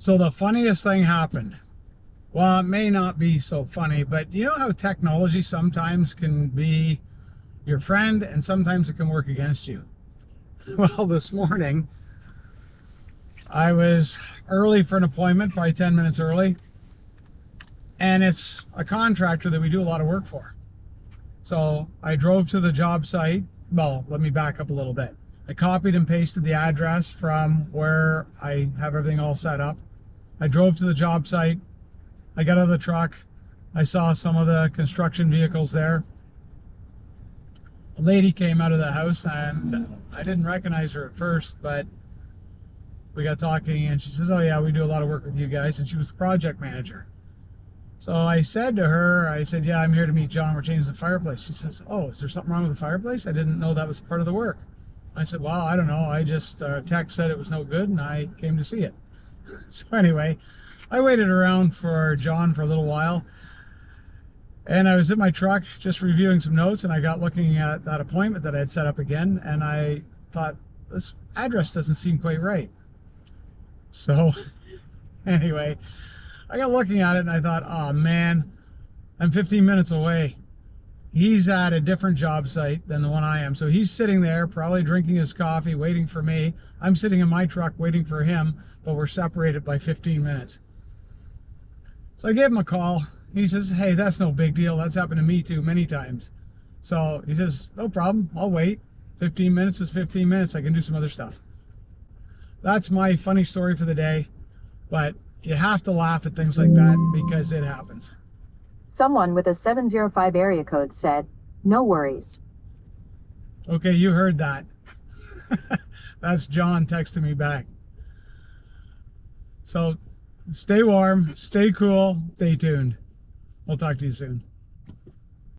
So the funniest thing happened. Well, it may not be so funny, but you know how technology sometimes can be your friend and sometimes it can work against you? Well, this morning I was early for an appointment, probably 10 minutes early, and it's a contractor that we do a lot of work for. So I drove to the job site. Well, let me back up a little bit. I copied and pasted the address from where I have everything all set up. I drove to the job site. I got out of the truck. I saw some of the construction vehicles there. A lady came out of the house and I didn't recognize her at first, but we got talking and she says, "Oh yeah, we do a lot of work with you guys." And she was the project manager. So I said to her, I said, "Yeah, I'm here to meet John. We're changing the fireplace." She says, "Oh, is there something wrong with the fireplace? I didn't know that was part of the work." I said, "Well, I don't know. I just, text said it was no good and I came to see it." So anyway, I waited around for John for a little while. And I was in my truck just reviewing some notes, and I got looking at that appointment that I had set up again, and I thought, this address doesn't seem quite right. So anyway, I got looking at it and I thought, oh man, I'm 15 minutes away. He's at a different job site than the one I am. So he's sitting there probably drinking his coffee, waiting for me. I'm sitting in my truck waiting for him, but we're separated by 15 minutes. So I gave him a call. He says, "Hey, that's no big deal. That's happened to me too many times." So he says, "No problem. I'll wait. 15 minutes is 15 minutes. I can do some other stuff." That's my funny story for the day. But you have to laugh at things like that because it happens. Someone with a 705 area code said, "No worries." Okay, you heard that. That's John texting me back. So stay warm, stay cool, stay tuned. We'll talk to you soon.